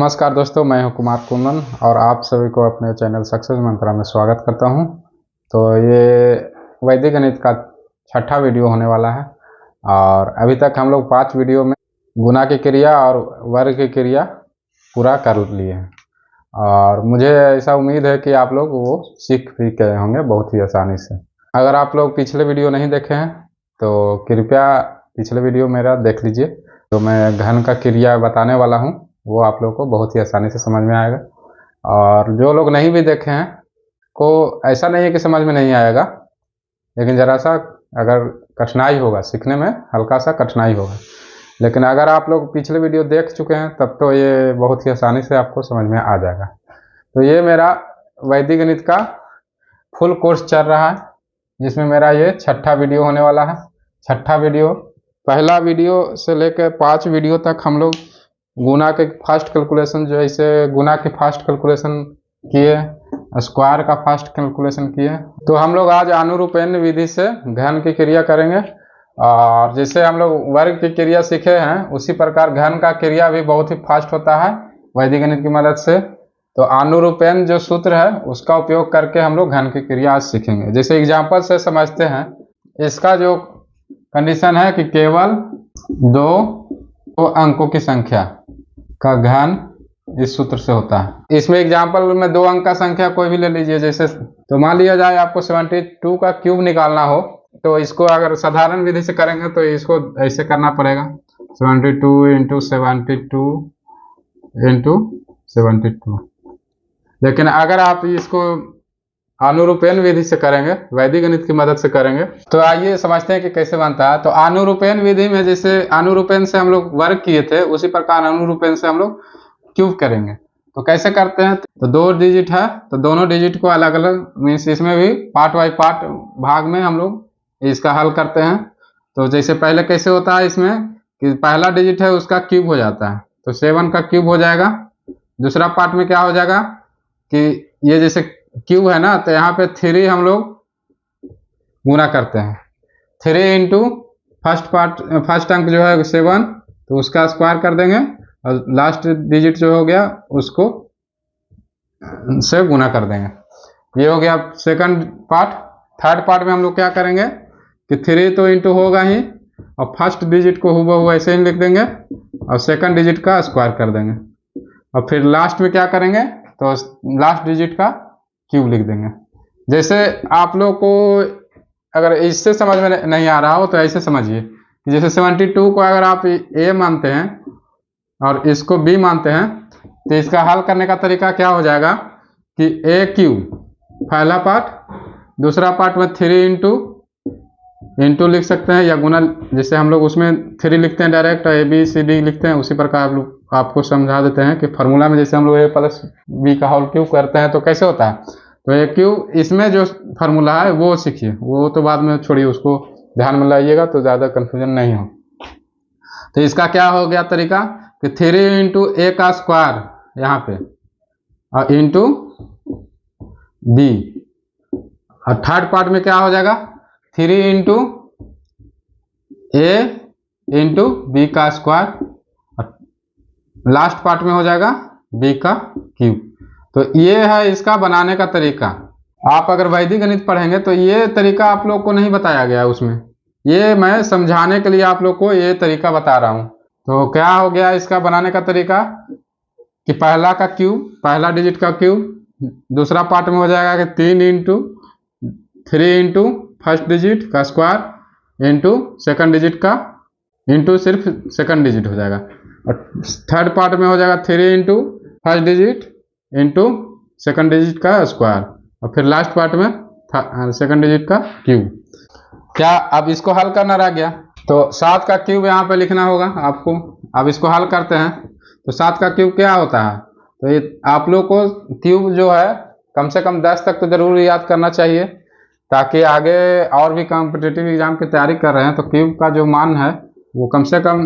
नमस्कार दोस्तों, मैं हूं कुमार कुंदन और आप सभी को अपने चैनल सक्सेस मंत्रा में स्वागत करता हूं। तो ये वैदिक गणित का छठा वीडियो होने वाला है और अभी तक हम लोग 5 वीडियो में गुणा की क्रिया और वर्ग की क्रिया पूरा कर लिए हैं और मुझे ऐसा उम्मीद है कि आप लोग वो सीख भी गए होंगे बहुत ही आसानी से। अगर आप लोग पिछले वीडियो नहीं देखे हैं तो कृपया पिछले वीडियो मेरा देख लीजिए। तो मैं घन का क्रिया बताने वाला हूँ, वो आप लोगों को बहुत ही आसानी से समझ में आएगा। और जो लोग नहीं भी देखे हैं को ऐसा नहीं है कि समझ में नहीं आएगा, लेकिन ज़रा सा अगर कठिनाई होगा सीखने में, हल्का सा कठिनाई होगा। लेकिन अगर आप लोग पिछले वीडियो देख चुके हैं तब तो ये बहुत ही आसानी से आपको समझ में आ जाएगा। तो ये मेरा वैदिक गणित का फुल कोर्स चल रहा है, जिसमें मेरा ये छठा वीडियो होने वाला है। छठा वीडियो, पहला वीडियो से लेकर 5 वीडियो तक हम लोग गुना के फास्ट कैलकुलेशन, जैसे गुना के फास्ट कैलकुलेशन किए, स्क्वायर का फास्ट कैलकुलेशन किए। तो हम लोग आज अनुरूपण विधि से घन की क्रिया करेंगे और जैसे हम लोग वर्ग की क्रिया सीखे हैं उसी प्रकार घन का क्रिया भी बहुत ही फास्ट होता है वैदिक गणित की मदद से। तो अनुरूपण जो सूत्र है उसका उपयोग करके हम लोग घन की क्रिया आज सीखेंगे। जैसे एग्जाम्पल से समझते हैं, इसका जो कंडीशन है कि केवल दो अंकों की संख्या का घन इस सूत्र से होता है। इसमें एग्जाम्पल में 2 अंक का संख्या कोई भी ले लीजिए। जैसे तो मान लिया जाए आपको 72 का क्यूब निकालना हो, तो इसको अगर साधारण विधि से करेंगे तो इसको ऐसे करना पड़ेगा, 72 इंटू 72 इंटू 72। लेकिन अगर आप इसको अनुरूपण विधि से करेंगे, वैदिक गणित की मदद से करेंगे, तो आइए समझते हैं कि कैसे बनता है। तो अनुरूपण विधि में जैसे अनुरूपण से हम लोग वर्ग किए थे, उसी प्रकार अनुरूपण से हम लोग क्यूब करेंगे। तो कैसे करते हैं, तो 2 डिजिट है तो दोनों डिजिट को अलग अलग मीन्स इसमें भी पार्ट बाई पार्ट भाग में हम लोग इसका हल करते हैं। तो जैसे पहले कैसे होता है इसमें कि पहला डिजिट है उसका क्यूब हो जाता है, तो 7 का क्यूब हो जाएगा। दूसरा पार्ट में क्या हो जाएगा कि ये जैसे क्यूब है ना, तो यहाँ पे 3 हम लोग गुना करते हैं। 3 इंटू फर्स्ट अंक जो है 7, तो उसका स्क्वायर कर देंगे और लास्ट डिजिट जो हो गया उसको से गुना कर देंगे। ये हो गया सेकंड पार्ट। थर्ड पार्ट में हम लोग क्या करेंगे कि 3 तो इंटू होगा ही और फर्स्ट डिजिट को हुबहू ऐसे ही लिख देंगे और सेकंड डिजिट का स्क्वायर कर देंगे। और फिर लास्ट में क्या करेंगे, तो लास्ट डिजिट का क्यूब लिख देंगे। जैसे आप लोग को अगर इससे समझ में नहीं आ रहा हो तो ऐसे समझिए कि जैसे 72 को अगर आप ए मानते हैं और इसको बी मानते हैं, तो इसका हल करने का तरीका क्या हो जाएगा कि ए क्यूब पहला पार्ट, दूसरा पार्ट में 3 इंटू लिख सकते हैं या गुना, जैसे हम लोग उसमें 3 लिखते हैं direct, A B C D लिखते हैं, उसी प्रकार आप लोग आपको समझा देते हैं कि फार्मूला में जैसे हम लोग ए प्लस बी का होल क्यूब करते हैं तो कैसे होता है। तो ए क्यूब इसमें जो फार्मूला है वो सीखिए, वो तो बाद में छोड़िए, उसको ध्यान में लाइएगा तो ज़्यादा कन्फ्यूजन नहीं हो। तो इसका क्या हो गया तरीका कि 3 इंटू ए का स्क्वायर यहाँ पे और इंटू बी, और थर्ड पार्ट में क्या हो जाएगा 3 इंटू ए इंटू बी का स्क्वायर, लास्ट पार्ट में हो जाएगा बी का क्यूब। तो ये है इसका बनाने का तरीका। आप अगर वैदिक गणित पढ़ेंगे तो ये तरीका आप लोग को नहीं बताया गया उसमें, ये मैं समझाने के लिए आप लोग को ये तरीका बता रहा हूँ। तो क्या हो गया इसका बनाने का तरीका कि पहला का क्यूब, पहला डिजिट का क्यूब, दूसरा पार्ट में हो जाएगा कि 3 इंटू फर्स्ट डिजिट का स्क्वायर इंटू सेकंड डिजिट का, इंटू सिर्फ सेकंड डिजिट हो जाएगा, और थर्ड पार्ट में हो जाएगा 3 into first digit into second digit का स्क्वायर, और फिर लास्ट पार्ट में सेकंड डिजिट का क्यूब। क्या अब इसको हल करना रह गया, तो 7 का क्यूब यहाँ पे लिखना होगा आपको। अब इसको हल करते हैं तो 7 का क्यूब क्या होता है, तो ये आप लोग को क्यूब जो है कम से कम 10 तक तो जरूर याद करना चाहिए, ताकि आगे और भी कॉम्पिटिटिव एग्जाम की तैयारी कर रहे हैं तो क्यूब का जो मान है वो कम से कम,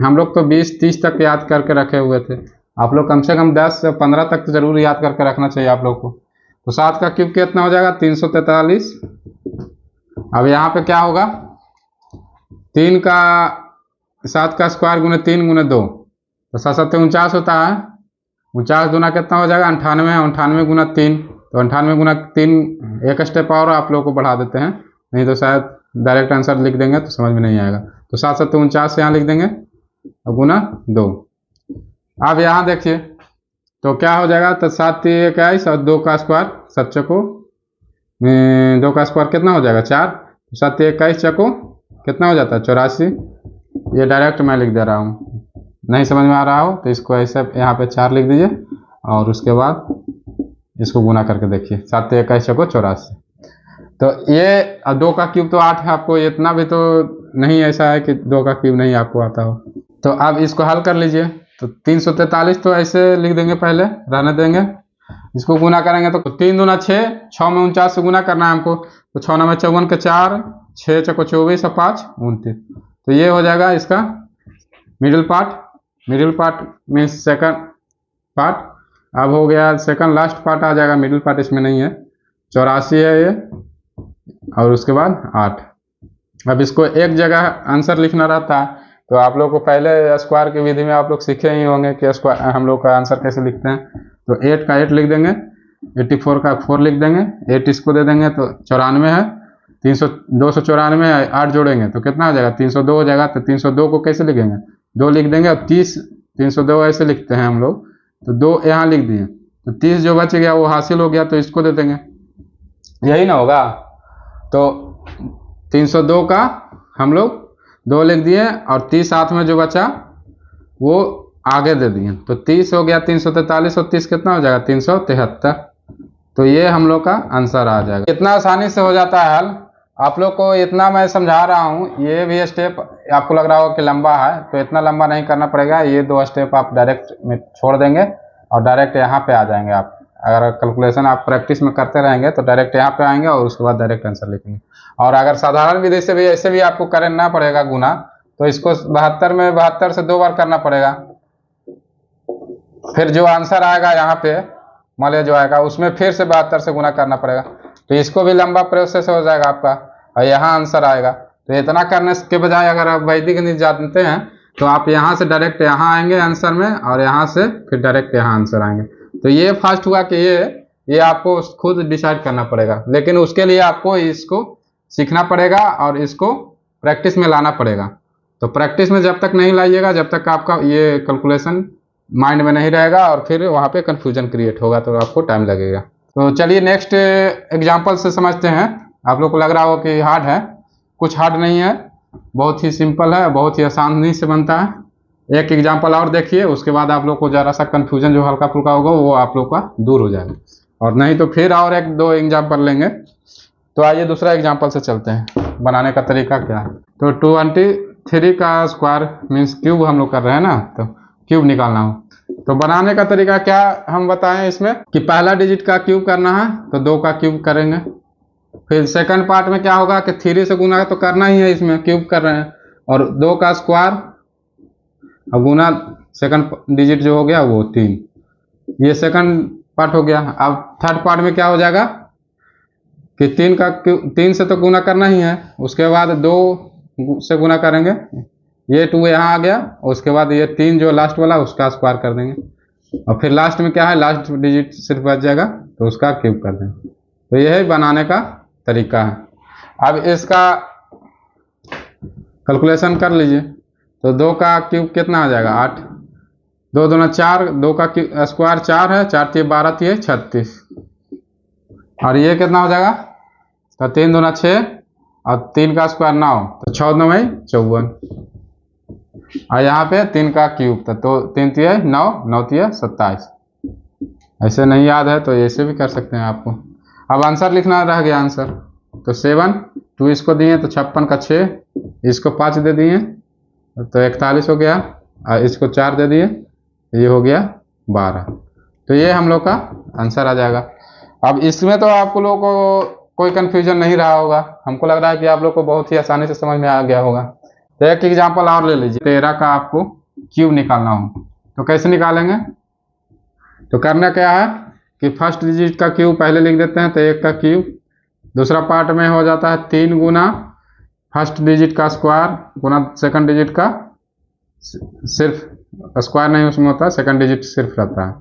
हम लोग तो 20-30 तक याद करके रखे हुए थे, आप लोग कम से कम 10 से 15 तक तो जरूर याद करके रखना चाहिए आप लोग को। तो 7 का क्यूब कितना हो जाएगा 343। अब यहाँ पे क्या होगा 7 का स्क्वायर गुने 3 गुने 2, तो 7 7 49 होता है, 49 दूना कितना हो जाएगा 98, 98 गुना 3, तो 98 गुना 3 एक स्टेप और आप लोगों को बढ़ा देते हैं, नहीं तो शायद डायरेक्ट आंसर लिख देंगे तो समझ में नहीं आएगा। तो 7 7 49 यहाँ लिख देंगे और गुना 2। अब यहाँ देखिए तो क्या हो जाएगा, तो 7 21 और 2 का स्क्वायर 7 चको 2 का स्क्वायर कितना हो जाएगा 4, 7 21 चको कितना हो जाता है 84। ये डायरेक्ट मैं लिख दे रहा हूँ, नहीं समझ में आ रहा हो तो इसको ऐसे यहाँ पे 4 लिख दीजिए और उसके बाद इसको गुना करके देखिए 7 21 चको 84। तो ये 2 का क्यूब तो 8 है, आपको इतना भी तो नहीं ऐसा है कि 2 का क्यूब नहीं आपको आता हो। तो अब इसको हल कर लीजिए, तो 343 तो ऐसे लिख देंगे, पहले रहने देंगे, इसको गुना करेंगे तो 3 दूना 6, 6 में 49 से गुना करना है हमको, तो 6 में 54 के 4, 6 चको 24 और 5 29। तो ये हो जाएगा इसका मिडिल पार्ट में सेकंड पार्ट। अब हो गया सेकंड लास्ट पार्ट आ जाएगा, मिडिल पार्ट इसमें नहीं है, 84 है ये और उसके बाद 8। अब इसको एक जगह आंसर लिखना रहता है, तो आप लोग को पहले स्क्वायर की विधि में आप लोग सीखे ही होंगे कि स्क्वायर हम लोग का आंसर कैसे लिखते हैं। तो 8 का 8 लिख देंगे, 84 का 4 लिख देंगे, 8 इसको दे देंगे तो 94 है, 294 है, 8 जोड़ेंगे तो कितना हो जाएगा 302 हो जाएगा। तो 302 को कैसे लिखेंगे 2 लिख देंगे और 302 ऐसे लिखते हैं हम लोग, तो 2 यहाँ लिख दिए, तो 30 जो बच गया वो हासिल हो गया, तो इसको दे देंगे, यही ना होगा। तो 302 का हम लोग 2 लिख दिए और 30 साथ में जो बचा वो आगे दे दिए, तो 30 हो गया 343 और 30 कितना हो जाएगा 373। तो ये हम लोग का आंसर आ जाएगा। इतना आसानी से हो जाता है हल। आप लोग को इतना मैं समझा रहा हूँ, ये भी स्टेप आपको लग रहा होगा कि लंबा है, तो इतना लंबा नहीं करना पड़ेगा, ये 2 स्टेप आप डायरेक्ट में छोड़ देंगे और डायरेक्ट यहाँ पे आ जाएंगे। आप अगर कैलकुलेशन आप प्रैक्टिस में करते रहेंगे तो डायरेक्ट यहाँ पे आएंगे और उसके बाद डायरेक्ट आंसर लिखेंगे। और अगर साधारण विधि से भी ऐसे भी आपको करना पड़ेगा गुना, तो इसको 72 में 72 से 2 बार करना पड़ेगा, फिर जो आंसर आएगा यहाँ पे मान लीजिए जो आएगा उसमें फिर से 72 से गुना करना पड़ेगा, तो इसको भी लंबा प्रोसेस हो जाएगा आपका और यहाँ आंसर आएगा। तो इतना करने के बजाय अगर आप वैदिक गणित जानते हैं तो आप यहाँ से डायरेक्ट यहाँ आएंगे आंसर में और यहाँ से फिर डायरेक्ट यहाँ आंसर आएंगे। तो ये फर्स्ट हुआ कि ये आपको खुद डिसाइड करना पड़ेगा, लेकिन उसके लिए आपको इसको सीखना पड़ेगा और इसको प्रैक्टिस में लाना पड़ेगा। तो प्रैक्टिस में जब तक नहीं लाइएगा जब तक आपका ये कैलकुलेशन माइंड में नहीं रहेगा और फिर वहाँ पे कंफ्यूजन क्रिएट होगा, तो आपको टाइम लगेगा। तो चलिए नेक्स्ट एग्जांपल से समझते हैं। आप लोग को लग रहा हो कि हार्ड है, कुछ हार्ड नहीं है, बहुत ही सिंपल है, बहुत ही आसानी से बनता है। एक एग्जांपल और देखिए, उसके बाद आप लोग को ज़रा सा कन्फ्यूजन जो हल्का फुल्का होगा वो आप लोग का दूर हो जाएगा, और नहीं तो फिर और 1-2 एग्जाम्पल लेंगे। तो आइए दूसरा एग्जाम्पल से चलते हैं, बनाने का तरीका क्या है। तो 23 का स्क्वायर मीन्स क्यूब हम लोग कर रहे हैं ना, तो क्यूब निकालना हो तो बनाने का तरीका क्या हम बताएं इसमें कि पहला डिजिट का क्यूब करना है तो 2 का क्यूब करेंगे, फिर सेकंड पार्ट में क्या होगा कि 3 से गुना तो करना ही है, इसमें क्यूब कर रहे हैं, और 2 का स्क्वायर और गुना सेकंड डिजिट जो हो गया वो 3, ये सेकंड पार्ट हो गया। अब थर्ड पार्ट में क्या हो जाएगा कि 3 से तो गुना करना ही है, उसके बाद 2 से गुना करेंगे, ये 2 यहाँ आ गया, उसके बाद ये 3 जो लास्ट वाला उसका स्क्वायर कर देंगे, और फिर लास्ट में क्या है लास्ट डिजिट सिर्फ बच जाएगा तो उसका क्यूब कर देंगे। तो यही बनाने का तरीका है। अब इसका कैलकुलेशन कर लीजिए, तो 2 का क्यूब कितना आ जाएगा 8, 2 दूना 4, 2 का स्क्वायर 4 है, 4 3 12 3 36, और ये कितना हो जाएगा तो 3 दूना 6 और 3 का स्क्वायर 9, तो 6 9 54, और यहाँ पे 3 का क्यूब था तो 3 3 9 9 3 27। ऐसे नहीं याद है तो ऐसे भी कर सकते हैं आपको। अब आंसर लिखना रह गया, आंसर तो 7 2 इसको दिए तो 56 का 6, इसको 5 दे दिए तो 41 हो गया, और इसको 4 दे दिए ये हो गया 12। तो ये हम लोग का आंसर आ जाएगा। अब इसमें तो आप लोगों को कोई कंफ्यूजन नहीं रहा होगा, हमको लग रहा है कि आप लोग को बहुत ही आसानी से समझ में आ गया होगा। तो एक एग्जांपल और ले लीजिए, 13 का आपको क्यूब निकालना हो तो कैसे निकालेंगे। तो करना क्या है कि फर्स्ट डिजिट का क्यूब पहले लिख देते हैं, तो 1 का क्यूब, दूसरा पार्ट में हो जाता है 3 गुना फर्स्ट डिजिट का स्क्वायर गुना सेकंड डिजिट का, सिर्फ स्क्वायर नहीं उसमें होता है, सेकंड डिजिट सिर्फ रहता है,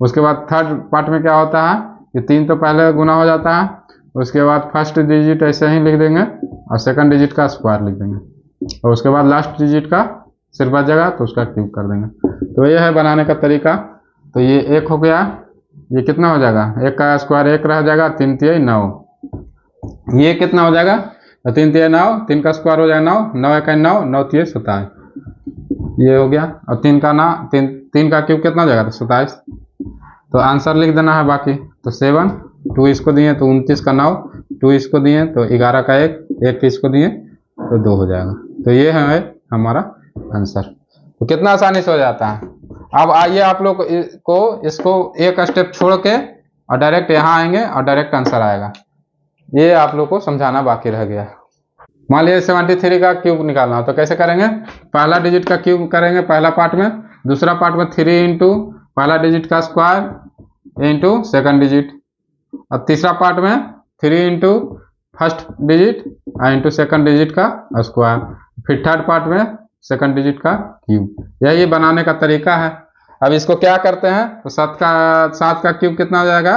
उसके बाद थर्ड पार्ट में क्या होता है कि 3 तो पहले गुना हो जाता है, उसके बाद फर्स्ट डिजिट ऐसे ही लिख देंगे और सेकंड डिजिट का स्क्वायर लिख देंगे और उसके बाद लास्ट डिजिट का सिर्फ बच जाएगा तो उसका क्यूब कर देंगे। तो ये है बनाने का तरीका। तो ये 1 हो गया, ये कितना हो जाएगा, 1 का स्क्वायर 1 रह जाएगा, 3 तिया 9, ये कितना हो जाएगा, तो 3 तिया 9, 3 का स्क्वायर हो जाएगा 9, 9 1 9, 9 तिया 27, ये हो गया। और 3 का ना 3 का क्यूब कितना हो जाएगा, तो 27। तो आंसर लिख देना है बाकी। तो 7, 2 इसको दिए तो 29 का 9, 2 इसको दिए तो 11 का 1, 1 इसको दिए तो 2 हो जाएगा। तो ये है हमारा आंसर। तो कितना आसानी से हो जाता है। अब आइए आप लोग को इसको एक स्टेप छोड़ के और डायरेक्ट यहाँ आएंगे और डायरेक्ट आंसर आएगा। ये आप लोग को समझाना बाकी रह गया। मान लीजिए 73 का क्यूब निकालना हो तो कैसे करेंगे, पहला डिजिट का क्यूब करेंगे पहला पार्ट में, दूसरा पार्ट में 3 इंटू पहला डिजिट का स्क्वायर इंटू सेकंड डिजिट, और तीसरा पार्ट में 3 into first digit into second digit का स्क्वायर, फिर थर्ड पार्ट में सेकंड डिजिट का क्यूब। यही बनाने का तरीका है। अब इसको क्या करते हैं, तो 7 का क्यूब कितना हो जाएगा,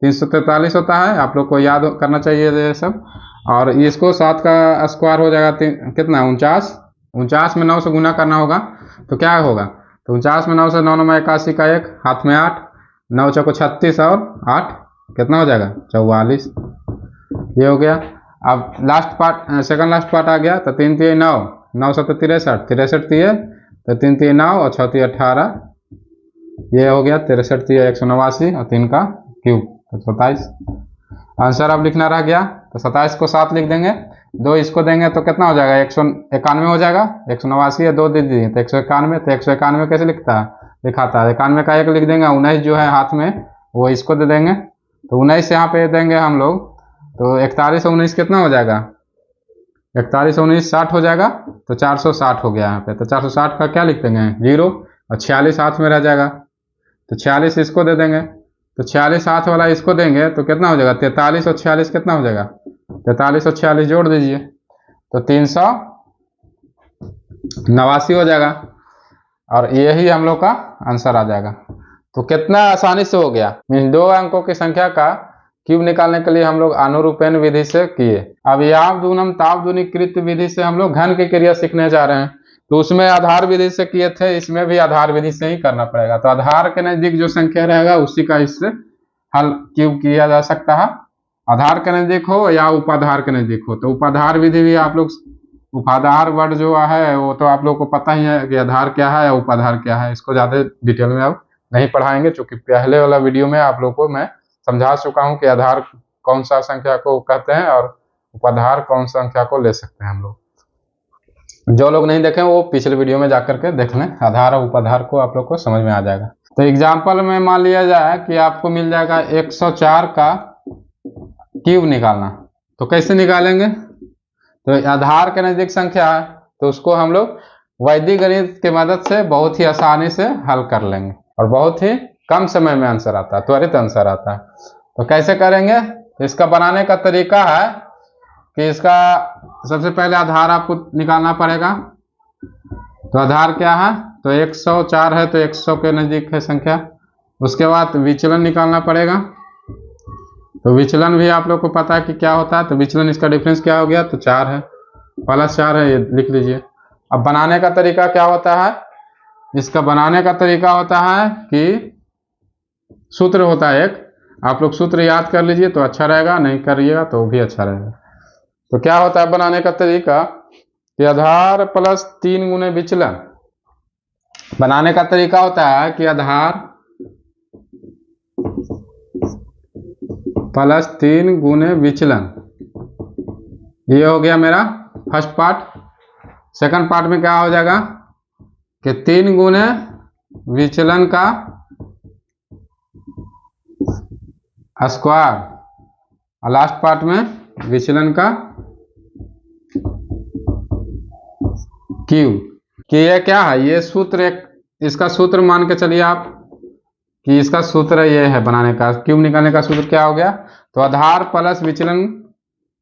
343 होता है, आप लोग को याद करना चाहिए ये सब। और इसको 7 का स्क्वायर हो जाएगा कितना, 49 में 9 से गुना करना होगा तो क्या होगा, तो 49 में 9 से 9 में 81 का 1, हाथ में 8, 9 चौको 36 और 8 कितना हो जाएगा, 44, ये हो गया। अब last part second last part आ गया, तो 3 तिया 9, 9 7 63, 63 तिया तो 3 तिया 9 और 6 तिया 18, ये हो गया 63 तिया 189 और 3 का क्यूब तो 27। आंसर अब लिखना रह गया, तो 27 को 7 लिख देंगे, 2 इसको देंगे तो कितना हो जाएगा, 191 हो जाएगा, 189 है 2 दे दिए तो 191, तो 191 कैसे लिखाता है 91 का 1 लिख देंगे, 19 जो है हाथ में वो इसको दे देंगे, तो 19 यहाँ पे देंगे हम लोग, तो 41 और 19 कितना हो जाएगा, 41 और 19 60 हो जाएगा, तो 460 हो गया यहाँ पे। तो 460 का क्या लिख देंगे 0 और 46 हाथ में रह जाएगा, तो 46 इसको दे देंगे, तो 46 हाथ वाला इसको देंगे तो कितना हो जाएगा, 43 और 46 कितना हो जाएगा, 43 और 46 जोड़ दीजिए तो 389 हो जाएगा, और यही हम लोग का आंसर आ जाएगा। तो कितना आसानी से हो गया, मीन 2 अंकों की संख्या का क्यूब निकालने के लिए हम लोग अनुरूपण विधि से किए। अब याव दूनम ताव दूनीकृत विधि से हम लोग घन की क्रिया सीखने जा रहे हैं, तो उसमें आधार विधि से किए थे, इसमें भी आधार विधि से ही करना पड़ेगा। तो आधार के नजदीक जो संख्या रहेगा उसी का इससे हल क्यूब किया जा सकता है, आधार के नजदीक हो या उपाधार के नजदीक हो। तो उपाधार विधि भी आप लोग, उपाधार वर्ड जो है वो तो आप लोग को पता ही है कि आधार क्या है या उपाधार क्या है, इसको ज्यादा डिटेल में अब नहीं पढ़ाएंगे, चूंकि पहले वाला वीडियो में आप लोग को मैं समझा चुका हूं कि आधार कौन सा संख्या को कहते हैं और उपाधार कौन सा संख्या को ले सकते हैं हम लोग। जो लोग नहीं देखे वो पिछले वीडियो में जाकर के देख लें, आधार और उपाधार को आप लोग को समझ में आ जाएगा। तो एग्जाम्पल में मान लिया जाए कि आपको मिल जाएगा 104 का क्यूब निकालना, तो कैसे निकालेंगे, तो आधार के नजदीक संख्या है तो उसको हम लोग वैदिक गणित की मदद से बहुत ही आसानी से हल कर लेंगे और बहुत ही कम समय में आंसर आता है, त्वरित आंसर आता है। तो कैसे करेंगे, तो इसका बनाने का तरीका है कि इसका सबसे पहले आधार आपको निकालना पड़ेगा। तो आधार क्या है, तो 104 है तो 100 के नजदीक है संख्या। उसके बाद विचलन निकालना पड़ेगा, तो विचलन भी आप लोग को पता है कि क्या होता है, तो विचलन इसका डिफरेंस क्या हो गया, तो 4 है, प्लस 4 है, ये लिख लीजिए। अब बनाने का तरीका क्या होता है, इसका बनाने का तरीका होता है कि सूत्र होता है एक, आप लोग सूत्र याद कर लीजिए तो अच्छा रहेगा, नहीं करिएगा तो भी अच्छा रहेगा। तो क्या होता है बनाने का तरीका कि आधार प्लस 3 गुने विचलन। बनाने का तरीका होता है कि आधार प्लस 3 गुने विचलन, ये हो गया मेरा फर्स्ट पार्ट। सेकंड पार्ट में क्या हो जाएगा कि 3 गुने विचलन का स्क्वायर, और लास्ट पार्ट में विचलन का क्यूब। कि ये क्या है, ये सूत्र एक, इसका सूत्र मान के चलिए आप कि इसका सूत्र ये है बनाने का, क्यूब निकालने का सूत्र क्या हो गया, तो आधार प्लस विचलन,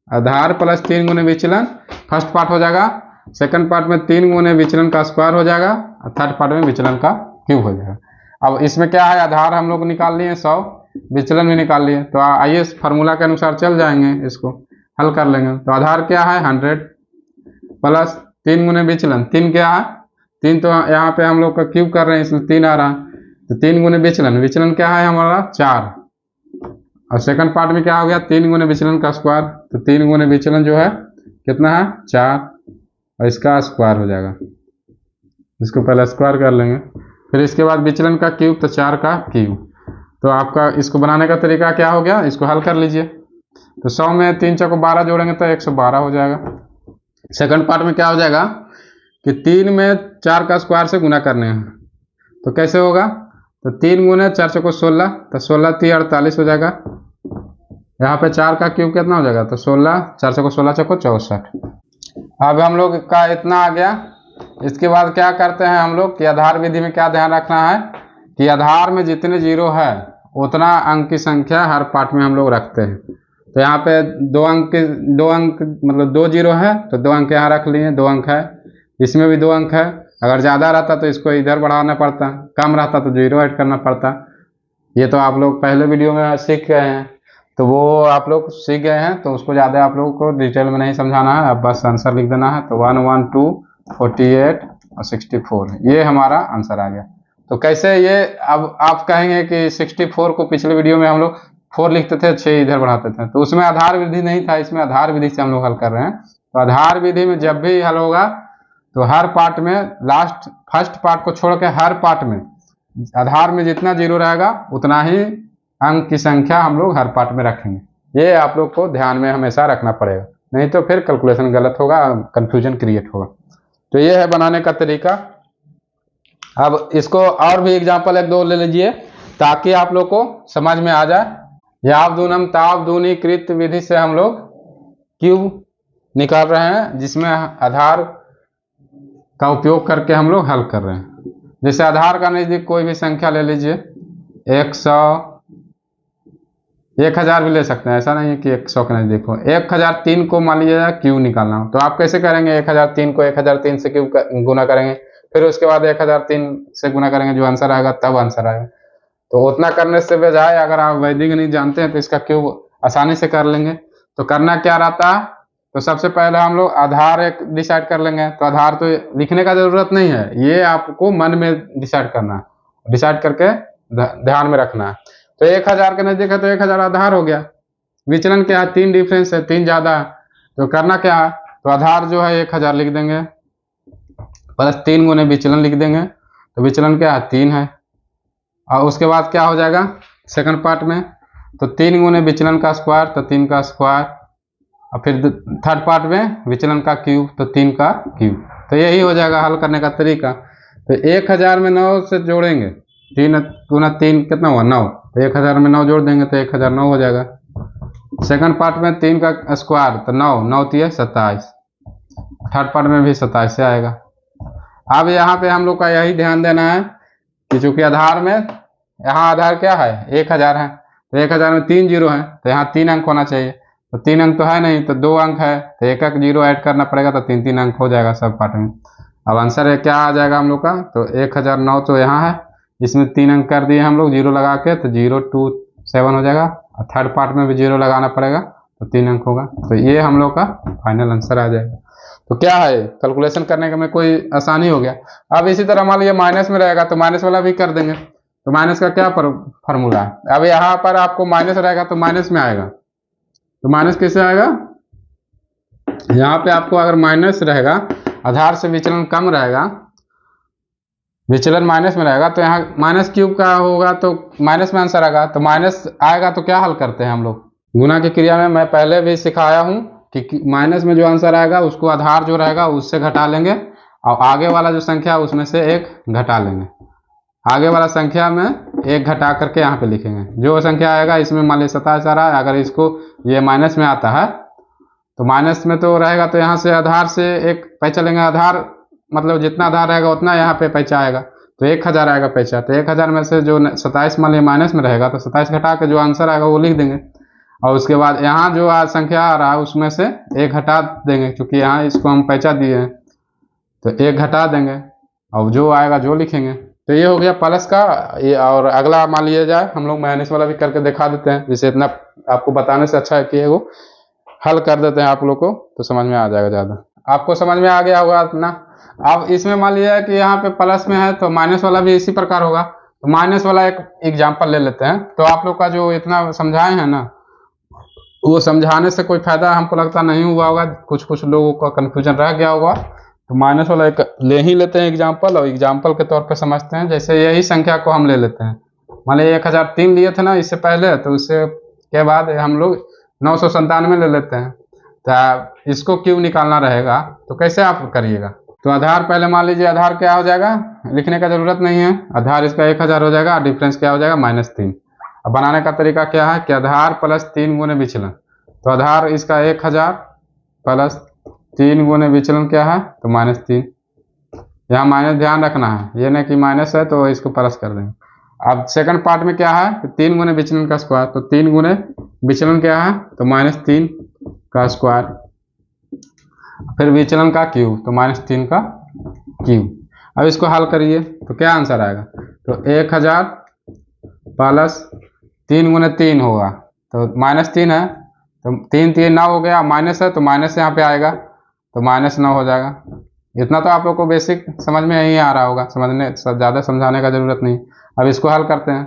आधार प्लस 3 गुने विचलन फर्स्ट पार्ट हो जाएगा, सेकंड पार्ट में 3 गुने विचलन का स्क्वायर हो जाएगा, और थर्ड पार्ट में विचलन का क्यूब हो जाएगा। अब इसमें क्या है, आधार हम लोग निकाल लिए 100, विचलन भी निकाल लिए। तो आइए इस फार्मूला के अनुसार चल जाएंगे, इसको हल कर लेंगे। तो आधार क्या है 100 प्लस 3 गुने विचलन। 3 क्या है, 3 तो यहाँ पे हम लोग का क्यूब कर रहे हैं इसलिए 3 आ रहा है। तो 3 गुने विचलन, विचलन क्या है हमारा 4। और सेकंड पार्ट में क्या हो गया, 3 गुने विचलन का स्क्वायर। तो 3 गुने विचलन जो है कितना है 4, और इसका स्क्वायर हो जाएगा। इसको पहले स्क्वायर कर लेंगे, फिर इसके बाद विचलन का क्यूब, तो 4 का क्यूब। तो आपका इसको बनाने का तरीका क्या हो गया, इसको हल कर लीजिए। तो 100 में 3 चौको 12 जोड़ेंगे तो 112 हो जाएगा। सेकंड पार्ट में क्या हो जाएगा कि 3 में 4 का स्क्वायर से गुना करने हैं। तो कैसे होगा, तो 3 गुने 4 चौको 16, तो 16 3 48 हो जाएगा। यहाँ पे 4 का क्यूब कितना हो जाएगा, तो 16 4 चौको 16 चौको 64। अब हम लोग का इतना आ गया। इसके बाद क्या करते हैं हम लोग कि आधार विधि में क्या ध्यान रखना है कि आधार में जितने जीरो है उतना अंक की संख्या हर पार्ट में हम लोग रखते हैं। तो यहाँ पे 2 अंक मतलब 2 जीरो है तो 2 अंक यहाँ रख लिए, 2 अंक है। इसमें भी 2 अंक है। अगर ज़्यादा रहता तो इसको इधर बढ़ाना पड़ता, कम रहता तो जीरो ऐड करना पड़ता। ये तो आप लोग पहले वीडियो में सीख गए हैं, तो वो आप लोग सीख गए हैं, तो उसको ज़्यादा आप लोगों को डिटेल में नहीं समझाना है। अब बस आंसर लिख देना है। तो 1 1 2 48 और 64, ये हमारा आंसर आ गया। तो कैसे ये, अब आप कहेंगे कि 64 को पिछले वीडियो में हम लोग 4 लिखते थे, 6 इधर बढ़ाते थे, तो उसमें आधार विधि नहीं था, इसमें आधार विधि से हम लोग हल कर रहे हैं। तो आधार विधि में जब भी हल होगा तो हर पार्ट में फर्स्ट पार्ट को छोड़ के हर पार्ट में आधार में जितना जीरो रहेगा उतना ही अंक की संख्या हम लोग हर पार्ट में रखेंगे। ये आप लोग को ध्यान में हमेशा रखना पड़ेगा, नहीं तो फिर कैलकुलेशन गलत होगा, कंफ्यूजन क्रिएट होगा। तो ये है बनाने का तरीका। अब इसको और भी एग्जांपल 1-2 ले लीजिए ताकि आप लोग को समझ में आ जाए। यावदूनम तावदूनीकृत विधि से हम लोग क्यूब निकाल रहे हैं, जिसमें आधार का उपयोग करके हम लोग हल कर रहे हैं। जैसे आधार का नजदीक कोई भी संख्या ले लीजिए, 100 1000 भी ले सकते हैं, ऐसा नहीं है कि 100 के नजदीक हो। 1003 को मान लीजिए क्यूब निकालना हो, तो आप कैसे करेंगे, 1003 को 1003 से क्यूब गुना करेंगे, फिर उसके बाद 1003 से गुना करेंगे, जो आंसर आएगा तब आंसर आएगा। तो उतना करने से बजाय अगर आप वैदिक गणित जानते हैं तो इसका क्यूब आसानी से कर लेंगे। तो करना क्या रहता है, तो सबसे पहले हम लोग आधार एक डिसाइड कर लेंगे। तो आधार तो लिखने का जरूरत नहीं है, ये आपको मन में डिसाइड करना है, डिसाइड करके ध्यान में रखना है। तो 1000 के नजदीक है तो 1000 आधार हो गया। विचलन क्या है, 3 डिफरेंस है, 3 ज्यादा है। तो करना क्या है, तो आधार जो है 1000 लिख देंगे प्लस 3 गुने विचलन लिख देंगे। तो विचलन क्या है 3 है। और उसके बाद क्या हो जाएगा सेकंड पार्ट में, तो 3 गुने विचलन का स्क्वायर, तो 3 का स्क्वायर। और फिर थर्ड पार्ट में विचलन का क्यूब, तो 3 का क्यूब। तो यही हो जाएगा हल करने का तरीका। तो 1000 में 9 से जोड़ेंगे, 3 गुना 3 कितना हुआ 9, तो 1000 में 9 जोड़ देंगे तो 1009 हो जाएगा। सेकंड पार्ट में 3 का स्क्वायर, तो 9 9 3 27। थर्ड पार्ट में भी 27 से आएगा। अब यहाँ पे हम लोग का यही ध्यान देना है कि चूंकि आधार में, यहाँ आधार क्या है 1000 है, तो 1000 में 3 जीरो है, तो यहाँ 3 अंक होना चाहिए। तो 3 अंक तो है नहीं, तो 2 अंक है, तो एक एक जीरो ऐड करना पड़ेगा, तो 3 अंक हो जाएगा सब पार्ट में। अब आंसर क्या आ जाएगा हम लोग का, तो 1009 तो यहाँ है, इसमें 3 अंक कर दिए हम लोग जीरो लगा के, तो 027 हो जाएगा। और थर्ड पार्ट में भी जीरो लगाना पड़ेगा, तो 3 अंक होगा। तो ये हम लोग का फाइनल आंसर आ जाएगा। तो क्या है, कैलकुलेशन करने में कोई आसानी हो गया। अब इसी तरह मान लीजिए माइनस में रहेगा तो माइनस वाला भी कर देंगे। तो माइनस का क्या फार्मूला है, अब यहाँ पर आपको माइनस रहेगा तो माइनस में आएगा। तो माइनस कैसे आएगा, यहाँ पे आपको अगर माइनस रहेगा, आधार से विचलन कम रहेगा, विचलन माइनस में रहेगा, तो यहाँ माइनस क्यूब का होगा तो माइनस में आंसर आएगा। तो माइनस आएगा तो क्या हल करते हैं हम लोग, गुना की क्रिया में मैं पहले भी सिखाया हूँ कि माइनस में जो आंसर आएगा उसको आधार जो रहेगा उससे घटा लेंगे, और आगे वाला जो संख्या उसमें से 1 घटा लेंगे। आगे वाला संख्या में 1 घटा करके यहाँ पे लिखेंगे। जो संख्या आएगा, इसमें मान लीजिए 27 आ रहा है, अगर इसको ये माइनस में आता है तो माइनस में तो रहेगा, तो यहाँ से आधार से 1 पैसा लेंगे। आधार मतलब जितना आधार रहेगा उतना यहाँ पे पैसा आएगा, तो 1000 आएगा पैसा। तो 1000 में से जो 27 मान लीजिए माइनस में रहेगा, तो 27 घटा के जो आंसर आएगा वो लिख देंगे। और उसके बाद यहाँ जो संख्या आ रहा है उसमें से 1 घटा देंगे, क्योंकि यहाँ इसको हम पैसा दिए हैं, तो 1 घटा देंगे और जो आएगा जो लिखेंगे। तो ये हो गया प्लस का। ये और अगला मान लिया जाए हम लोग माइनस वाला भी करके दिखा देते हैं, जिसे इतना आपको बताने से अच्छा है कि वो हल कर देते हैं आप लोग को, तो समझ में आ जाएगा ज़्यादा। आपको समझ में आ गया होगा अपना। अब इसमें मान लिया कि यहाँ पे प्लस में है तो माइनस वाला भी इसी प्रकार होगा। तो माइनस वाला एक एग्जाम्पल ले लेते हैं। तो आप लोग का जो इतना समझाए हैं ना, वो समझाने से कोई फायदा हमको लगता नहीं हुआ होगा, कुछ कुछ लोगों का कन्फ्यूजन रह गया होगा। तो माइनस वाला एक ले ही लेते हैं एग्जाम्पल, और एग्जाम्पल के तौर पे समझते हैं। जैसे यही संख्या को हम ले लेते हैं, मान लीजिए 1003 लिए थे ना इससे पहले, तो उससे के बाद हम लोग 997 ले लेते हैं। तो इसको क्यों निकालना रहेगा, तो कैसे आप करिएगा। तो आधार पहले मान लीजिए, आधार क्या हो जाएगा, लिखने का जरूरत नहीं है। आधार इसका 1000 हो जाएगा, डिफरेंस क्या हो जाएगा -3। अब बनाने का तरीका क्या है कि आधार प्लस 3 गुने विचलन। तो आधार इसका 1000 प्लस 3 गुने विचलन क्या है, तो -3। यहाँ माइनस ध्यान रखना है, ये नहीं कि माइनस है तो इसको प्लस कर देंगे। अब सेकंड पार्ट में क्या है, तो 3 गुने विचलन का स्क्वायर। तो 3 गुने विचलन क्या है, तो -3 का स्क्वायर। फिर विचलन का क्यूब, तो -3 का क्यूब। अब इसको हल करिए तो क्या आंसर आएगा, तो 1000 प्लस 3 गुने 3 होगा, तो -3 है, तो 3 3 9 हो गया, माइनस है तो माइनस यहाँ पे आएगा, तो -9 हो जाएगा। इतना तो आप लोग को बेसिक समझ में नहीं आ रहा होगा, समझने ज़्यादा समझाने का जरूरत नहीं। अब इसको हल करते हैं,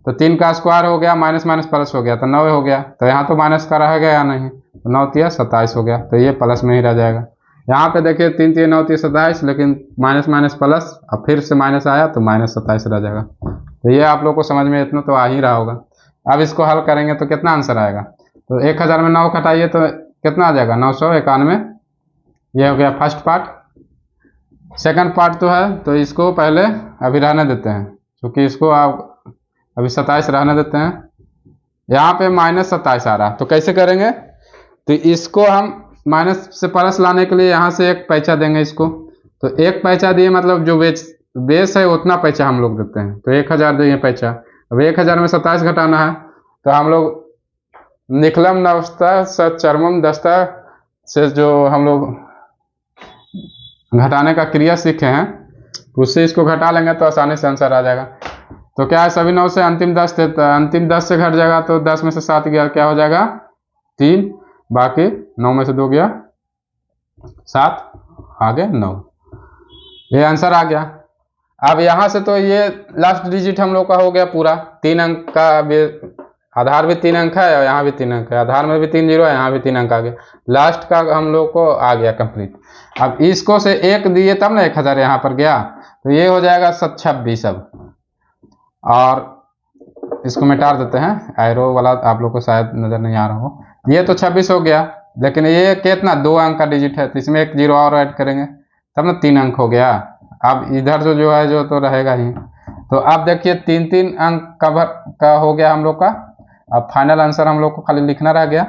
तो 3 का स्क्वायर हो गया, माइनस माइनस प्लस हो गया, तो 9 हो गया। तो यहाँ तो माइनस का रह गया या नहीं, तो 9 3 27 हो गया, तो ये प्लस में ही रह जाएगा। यहाँ पे देखिए 3 3 9 3 27, लेकिन माइनस माइनस प्लस, अब फिर से माइनस आया तो -27 रह जाएगा। तो ये आप लोग को समझ में इतना तो आ ही रहा होगा। अब इसको हल करेंगे तो कितना आंसर आएगा, तो 1000 में 9 घटाइए तो कितना आ जाएगा, 991। ये हो गया फर्स्ट पार्ट। सेकंड पार्ट तो है, तो इसको पहले अभी रहने देते हैं, क्योंकि इसको आप अभी 27 रहने देते हैं। यहाँ पे -27 आ रहा, तो कैसे करेंगे, तो इसको हम माइनस से प्लस लाने के लिए यहाँ से एक पैसा देंगे इसको। तो एक पैसा दिए मतलब जो बेस है उतना पैसा हम लोग देते हैं, तो 1000 दिए पैसा। अब 1000 में 27 घटाना है, तो हम लोग निखलम नवस्ता सचरमम दस्ता से जो हम लोग घटाने का क्रिया सीखे हैं, उससे इसको घटा लेंगे तो आसानी से आंसर आ जाएगा। तो क्या है, सभी 9 से अंतिम 10 थे, तो अंतिम 10 से घट जाएगा, तो 10 में से 7 गया, क्या हो जाएगा 3, बाकी 9 में से 2 गया 7, आगे 9। ये आंसर आ गया। अब यहाँ से तो ये लास्ट डिजिट हम लोग का हो गया पूरा 3 अंक का। आधार भी 3 अंक है और यहाँ भी 3 अंक है, आधार में भी 3 जीरो है, यहाँ भी 3 अंक आ गया। लास्ट का हम लोग को आ गया कंप्लीट। अब इसको से 1 दिए तब ना 1000 यहाँ पर गया, तो ये हो जाएगा 26। अब और इसको मिटा देते हैं, एरो वाला आप लोग को शायद नजर नहीं आ रहा हो। ये तो 26 हो गया, लेकिन ये कितना 2 अंक का डिजिट है, तो इसमें एक जीरो और ऐड करेंगे तब ना 3 अंक हो गया। अब इधर जो है जो तो रहेगा ही। तो अब देखिए 3 3 अंक का हो गया हम लोग का। अब फाइनल आंसर हम लोग को खाली लिखना रह गया।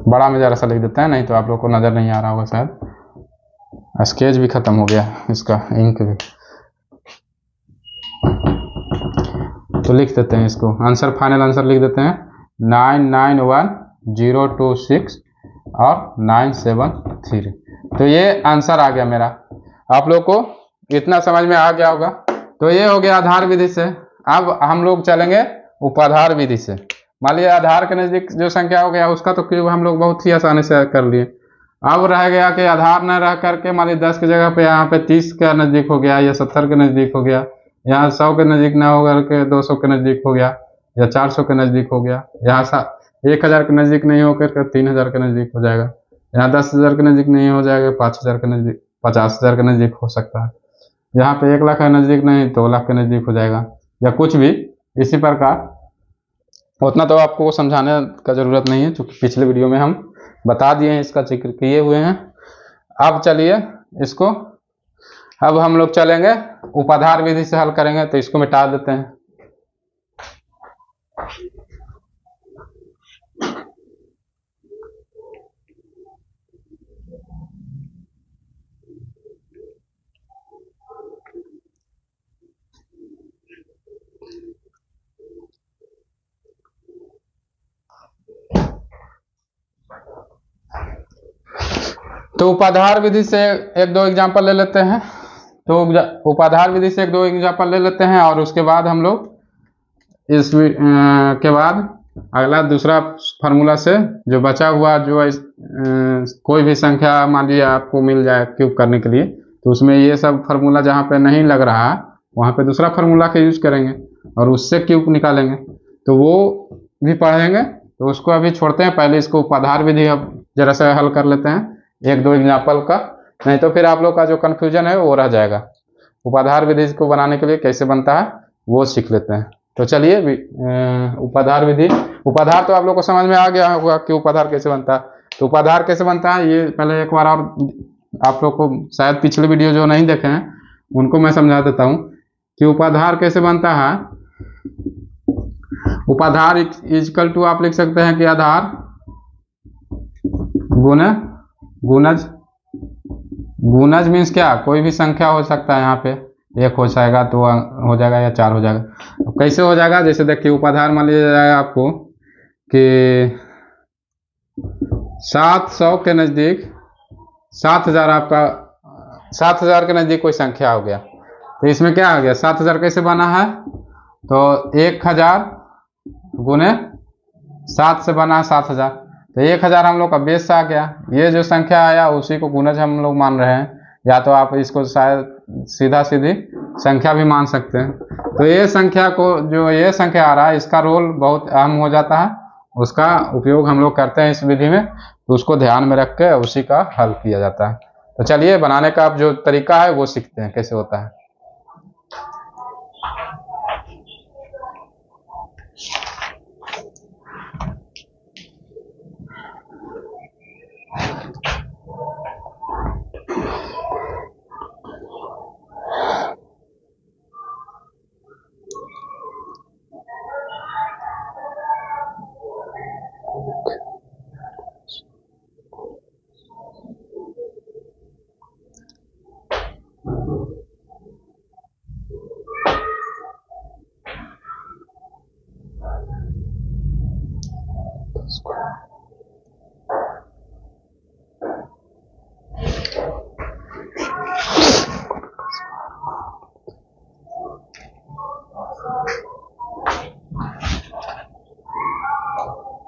बड़ा में जरा सा लिख देते हैं, नहीं तो आप लोग को नजर नहीं आ रहा होगा शायद। स्केच भी खत्म हो गया इसका, इंक भी। तो लिख देते हैं इसको, आंसर फाइनल आंसर लिख देते हैं 991026 और 973। तो ये आंसर आ गया मेरा। आप लोग को इतना समझ में आ गया होगा। तो ये हो गया आधार विधि से। अब हम लोग चलेंगे उपाधार विधि से। मान लिया आधार के नजदीक जो संख्या हो गया उसका तो क्यूब हम लोग बहुत ही आसानी से कर लिए। अब रह गया कि आधार न रह करके मान लीजिए 10 की जगह पे यहाँ पे 30 के नजदीक हो गया, या 70 के नजदीक हो गया, यहाँ 100 के नजदीक ना हो करके 200 के नजदीक हो गया, या 400 के नजदीक हो गया, यहाँ 1000 के नजदीक नहीं होकर के 3000 के नजदीक हो जाएगा, यहाँ 10,000 के नजदीक नहीं हो जाएगा, 5000 के नजदीक, 50,000 के नजदीक हो सकता है, यहाँ पे 1 लाख के नजदीक नहीं 2 लाख के नजदीक हो जाएगा, या कुछ भी इसी प्रकार। उतना तो आपको समझाने का जरूरत नहीं है, क्योंकि पिछले वीडियो में हम बता दिए हैं, इसका जिक्र किए हुए हैं। अब चलिए इसको, अब हम लोग चलेंगे उपाधार विधि से हल करेंगे। तो इसको मिटा देते हैं। तो उपाधार विधि से एक दो एग्जाम्पल ले लेते हैं। तो उपाधार विधि से एक दो एग्जाम्पल ले लेते हैं और उसके बाद हम लोग के बाद अगला दूसरा फार्मूला से जो बचा हुआ जो कोई भी संख्या मान लीजिए आपको मिल जाए क्यूब करने के लिए, तो उसमें ये सब फार्मूला जहाँ पे नहीं लग रहा है वहाँ पे दूसरा फार्मूला का यूज करेंगे और उससे क्यूब निकालेंगे, तो वो भी पढ़ेंगे। तो उसको अभी छोड़ते हैं, पहले इसको उपाधार विधि अब जरा सा हल कर लेते हैं एक दो एग्जाम्पल का, नहीं तो फिर आप लोग का जो कन्फ्यूजन है वो रह जाएगा। उपाधार विधि को बनाने के लिए कैसे बनता है वो सीख लेते हैं। तो चलिए उपाधार विधि, उपाधार तो आप लोग को समझ में आ गया होगा कि उपाधार कैसे बनता है। तो उपाधार कैसे बनता है ये पहले एक बार और आप लोग को शायद पिछले वीडियो जो नहीं देखे हैं उनको मैं समझा देता हूँ कि उपाधार कैसे बनता है। उपाधार इक्वल टू आप लिख सकते हैं कि आधार गुणज। गुणज मीन्स क्या, कोई भी संख्या हो सकता है, यहाँ पे एक हो जाएगा तो हो जाएगा या चार हो जाएगा। कैसे हो जाएगा, जैसे देखिए उपाधार मान लिया जाएगा आपको कि 700 के नज़दीक 7000 आपका 7000 के नज़दीक कोई संख्या हो गया, तो इसमें क्या हो गया 7000 कैसे बना है, तो 1000 गुने 7 से बना है 7000, तो 1000 हम लोग का बेस आ गया। ये जो संख्या आया उसी को गुणज हम लोग मान रहे हैं, या तो आप इसको शायद सीधा सीधी संख्या भी मान सकते हैं। तो ये संख्या को जो ये संख्या आ रहा है इसका रोल बहुत अहम हो जाता है, उसका उपयोग हम लोग करते हैं इस विधि में, तो उसको ध्यान में रख के उसी का हल किया जाता है। तो चलिए बनाने का जो तरीका है वो सीखते हैं कैसे होता है।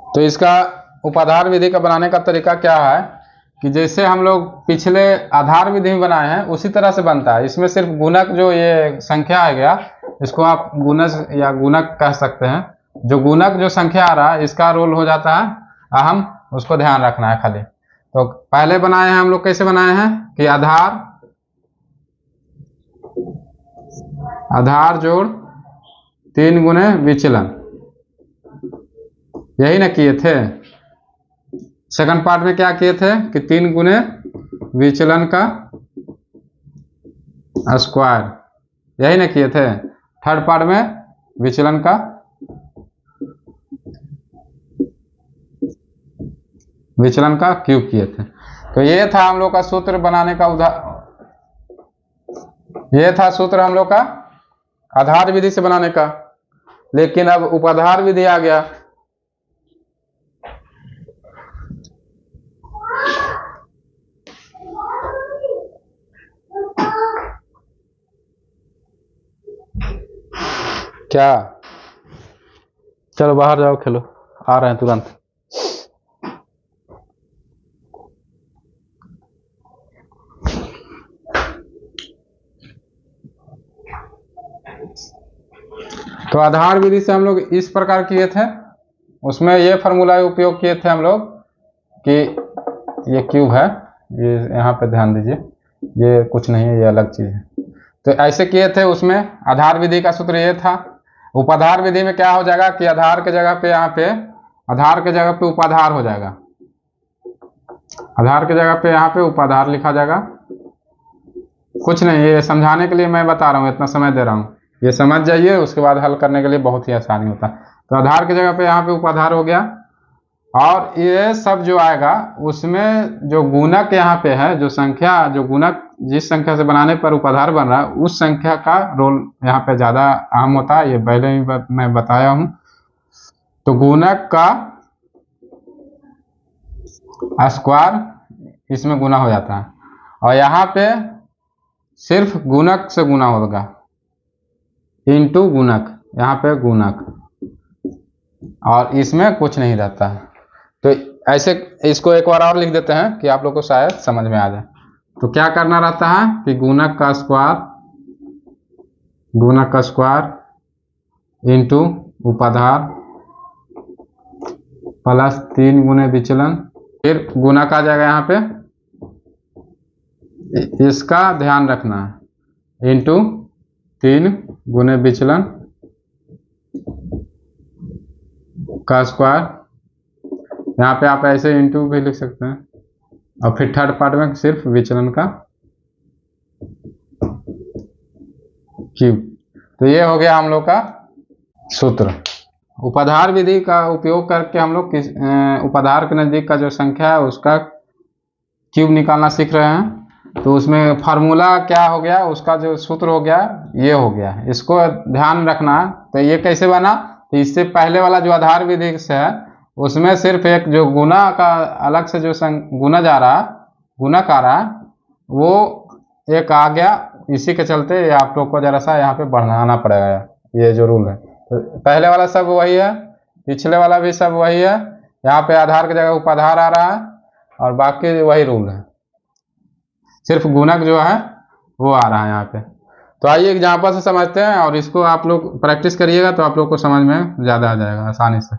तो इसका उपाधार विधि का बनाने का तरीका क्या है कि जैसे हम लोग पिछले आधार विधि में बनाए हैं उसी तरह से बनता है। इसमें सिर्फ गुणक जो ये संख्या आ गया इसको आप गुणज या गुणक कह सकते हैं। जो गुणक जो संख्या आ रहा है इसका रोल हो जाता है अहम, उसको ध्यान रखना है खाली। तो पहले बनाए हैं हम लोग, कैसे बनाए हैं कि आधार जोड़ 3 गुने विचलन, यही ना किए थे। सेकंड पार्ट में क्या किए थे कि 3 गुने विचलन का स्क्वायर, यही ना किए थे। थर्ड पार्ट में विचलन का क्यूब किए थे। तो ये था हम लोग का सूत्र बनाने का ये था सूत्र हम लोग का आधार विधि से बनाने का। लेकिन अब उपाधार विधि आ गया। क्या, चलो बाहर जाओ खेलो, आ रहे हैं तुरंत। तो आधार विधि से हम लोग इस प्रकार किए थे, उसमें ये फार्मूला उपयोग किए थे हम लोग कि ये क्यूब है, ये यहाँ पे ध्यान दीजिए, ये कुछ नहीं है, ये अलग चीज है। तो ऐसे किए थे। उसमें आधार विधि का सूत्र ये था। उपाधार विधि में क्या हो जाएगा कि आधार के जगह पे यहाँ पे आधार के जगह पे उपाधार हो जाएगा, आधार के जगह पे यहाँ पे उपाधार लिखा जाएगा। कुछ नहीं, ये समझाने के लिए मैं बता रहा हूँ, इतना समय दे रहा हूँ, ये समझ जाइए, उसके बाद हल करने के लिए बहुत ही आसानी होता है। तो आधार की जगह पे यहाँ पे उपाधार हो गया, और ये सब जो आएगा उसमें जो गुणक यहाँ पे है, जो संख्या, जो गुणक जिस संख्या से बनाने पर उपाधार बन रहा है उस संख्या का रोल यहाँ पे ज्यादा अहम होता है, ये पहले ही मैं बताया हूँ। तो गुणक का स्क्वायर इसमें गुना हो जाता है, और यहाँ पे सिर्फ गुणक से गुना होगा, इंटू गुणक, यहाँ पे गुणक, और इसमें कुछ नहीं रहता है। तो ऐसे इसको एक बार और लिख देते हैं कि आप लोग को शायद समझ में आ जाए। तो क्या करना रहता है कि गुणक का स्क्वायर इंटू उपाधार प्लस 3 गुने विचलन, फिर गुणक आ जाएगा यहाँ पे, इसका ध्यान रखना है, इंटू 3 गुने विचलन का स्क्वायर, यहाँ पे आप ऐसे इंटू भी लिख सकते हैं, और फिर थर्ड पार्ट में सिर्फ विचलन का क्यूब। तो ये हो गया हम लोग का सूत्र। उपाधार विधि का उपयोग करके हम लोग उपाधार के नजदीक का जो संख्या है उसका क्यूब निकालना सीख रहे हैं। तो उसमें फार्मूला क्या हो गया, उसका जो सूत्र हो गया ये हो गया, इसको ध्यान रखना। तो ये कैसे बना, तो इससे पहले वाला जो आधार विधि से है उसमें सिर्फ एक जो गुना का अलग से जो गुणज आ रहा, गुणक आ रहा, वो एक आ गया, इसी के चलते आप लोग को जरा सा यहाँ पे बढ़ाना पड़ेगा, ये जो रूल है। तो पहले वाला सब वही है, पिछले वाला भी सब वही है, यहाँ पे आधार की जगह उपाधार आ रहा है, और बाकी वही रूल है, सिर्फ गुणक जो है वो आ रहा है यहाँ पे। तो आइए एग्जाम्पल से समझते हैं, और इसको आप लोग प्रैक्टिस करिएगा तो आप लोग को समझ में ज़्यादा आ जाएगा आसानी से।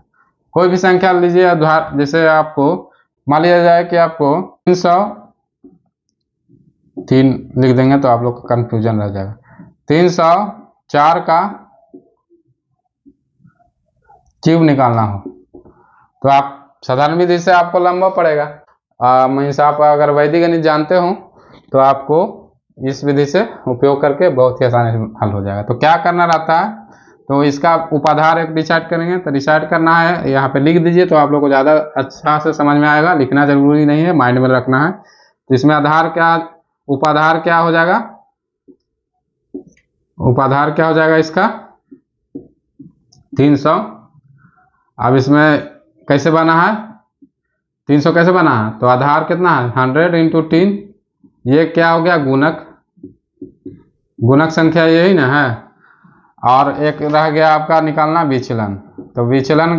कोई भी संख्या लीजिए, जैसे आपको मान लिया जाए कि आपको 303 लिख देंगे तो आप लोग का कन्फ्यूजन रह जाएगा। 304 का क्यूब निकालना हो तो आप साधारण विधि से आपको लंबा पड़ेगा। मीन्स आप अगर वैदिक गणित जानते हो तो आपको इस विधि से उपयोग करके बहुत ही आसानी से हल हो जाएगा। तो क्या करना रहता है, तो इसका उपाधार एक डिसाइड करेंगे, तो डिसाइड करना है, यहाँ पे लिख दीजिए तो आप लोग को ज़्यादा अच्छा से समझ में आएगा, लिखना जरूरी नहीं है, माइंड में रखना है। तो इसमें आधार क्या, उपाधार क्या हो जाएगा, उपाधार क्या हो जाएगा इसका 300। अब इसमें कैसे बना है, 300 कैसे बना है, तो आधार कितना है 100 इंटू 3, ये क्या हो गया गुणक, गुणक संख्या यही ना है, और एक रह गया आपका निकालना विचलन। तो विचलन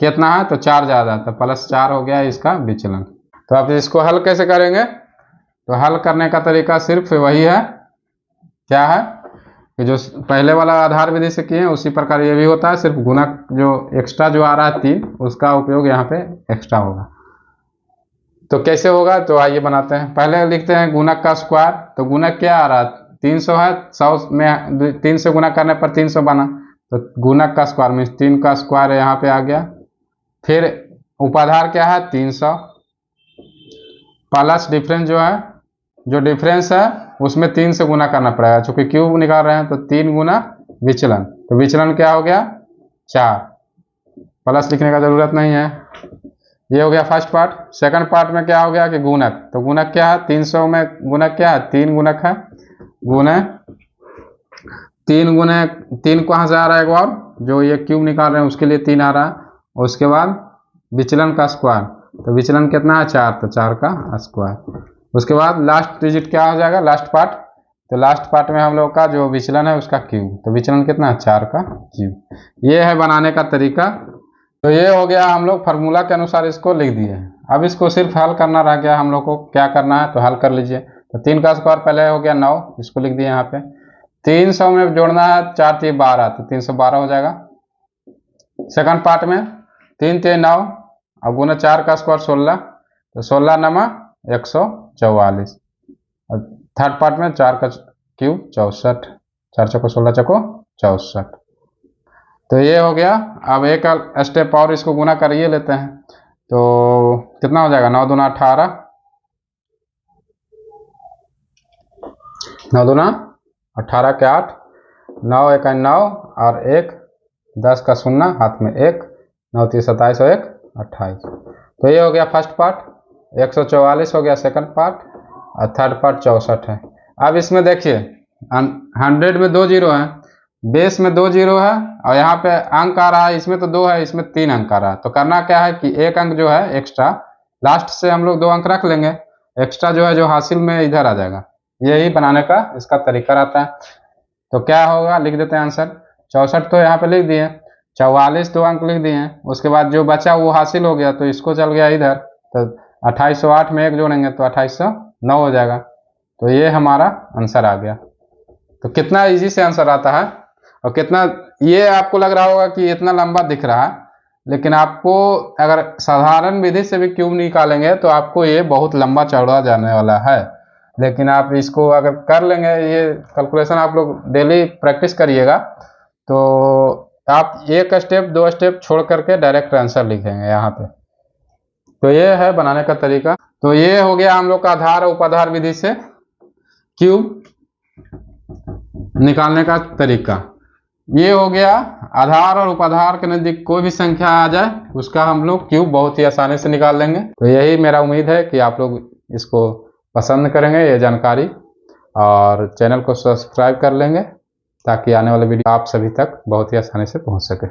कितना है, तो 4 ज़्यादा, तो +4 हो गया इसका विचलन। तो आप इसको हल कैसे करेंगे, तो हल करने का तरीका सिर्फ वही है, क्या है कि जो पहले वाला आधार विधि से किए उसी प्रकार ये भी होता है, सिर्फ गुणक जो एक्स्ट्रा जो आ रहा है 3, उसका उपयोग यहाँ पे एक्स्ट्रा होगा। तो कैसे होगा, तो आइए बनाते हैं। पहले लिखते हैं गुणक का स्क्वायर। तो गुणक क्या आ रहा है, 300 है, 100 में 3 से गुणा करने पर 300 बना, तो गुणक का स्क्वायर मीन्स 3 का स्क्वायर यहाँ पे आ गया। फिर उपाधार क्या है 300 प्लस डिफरेंस जो है, जो डिफरेंस है उसमें 3 से गुना करना पड़ेगा, चूंकि क्यूब निकाल रहे हैं तो 3 गुना विचलन, तो विचलन क्या हो गया 4, प्लस लिखने का जरूरत नहीं है। ये हो गया फर्स्ट पार्ट। सेकंड पार्ट में क्या हो गया कि गुणक, तो गुणक क्या है 300 में गुणक क्या है 3 गुणक है, गुणे 3 गुणे 3 कहाँ से आ रहा है, एक और जो ये क्यूब निकाल रहे हैं उसके लिए 3 आ रहा है, और उसके बाद विचलन का स्क्वायर, तो विचलन कितना है 4, तो 4 का स्क्वायर। उसके बाद लास्ट डिजिट क्या हो जाएगा लास्ट पार्ट, तो लास्ट पार्ट में हम लोग का जो विचलन है उसका क्यूब, तो विचलन कितना है 4 का क्यूब। ये है बनाने का तरीका। तो ये हो गया, हम लोग फार्मूला के अनुसार इसको लिख दिए। अब इसको सिर्फ हल करना रह गया हम लोग को, क्या करना है तो हल कर लीजिए। तो 3 का स्क्वायर पहले हो गया 9, इसको लिख दिए यहाँ पे। 300 में जोड़ना है 4 3 12, तो 312 हो जाएगा। सेकंड पार्ट में 3 3 9 और गुना 4 का स्क्वायर 16, तो 16 9 144। और थर्ड पार्ट में 4 का क्यूब 64, 4 चौको 16 चौको 64। तो ये हो गया। अब एक स्टेप और इसको गुना करिए लेते हैं, तो कितना हो जाएगा 9 दूना 18, 9 दूना 18 के 8, 9 1 9 और 1 10 का 0 हाथ में 1, 9 3 27 और 1 28। तो ये हो गया फर्स्ट पार्ट। 144 हो गया सेकंड पार्ट, और थर्ड पार्ट 64 है। अब इसमें देखिए 100 में 2 जीरो है, बेस में 2 जीरो है, और यहाँ पे अंक आ रहा है, इसमें तो 2 है, इसमें 3 अंक आ रहा है। तो करना क्या है कि एक अंक जो है एक्स्ट्रा लास्ट से हम लोग 2 अंक रख लेंगे, एक्स्ट्रा जो है जो हासिल में इधर आ जाएगा। यही बनाने का इसका तरीका रहता है। तो क्या होगा, लिख देते हैं आंसर। 64 तो यहाँ पे लिख दिए, 44 2 अंक लिख दिए हैं, उसके बाद जो बचा वो हासिल हो गया तो इसको चल गया इधर, तो 2808 में 1 जोड़ेंगे तो 2809 हो जाएगा। तो ये हमारा आंसर आ गया। तो कितना इजी से आंसर आता है, और कितना, ये आपको लग रहा होगा कि इतना लंबा दिख रहा है, लेकिन आपको अगर साधारण विधि से भी क्यूब निकालेंगे तो आपको ये बहुत लंबा चौड़ा जाने वाला है। लेकिन आप इसको अगर कर लेंगे, ये कैलकुलेशन आप लोग डेली प्रैक्टिस करिएगा, तो आप एक स्टेप 2 स्टेप छोड़ करके डायरेक्ट आंसर लिखेंगे यहाँ पे। तो ये है बनाने का तरीका। तो ये हो गया हम लोग का आधार और उपाधार विधि से क्यूब निकालने का तरीका। ये हो गया आधार और उपाधार के नजदीक कोई भी संख्या आ जाए उसका हम लोग क्यूब बहुत ही आसानी से निकाल लेंगे। तो यही मेरा उम्मीद है कि आप लोग इसको पसंद करेंगे ये जानकारी, और चैनल को सब्सक्राइब कर लेंगे ताकि आने वाले वीडियो आप सभी तक बहुत ही आसानी से पहुंच सके।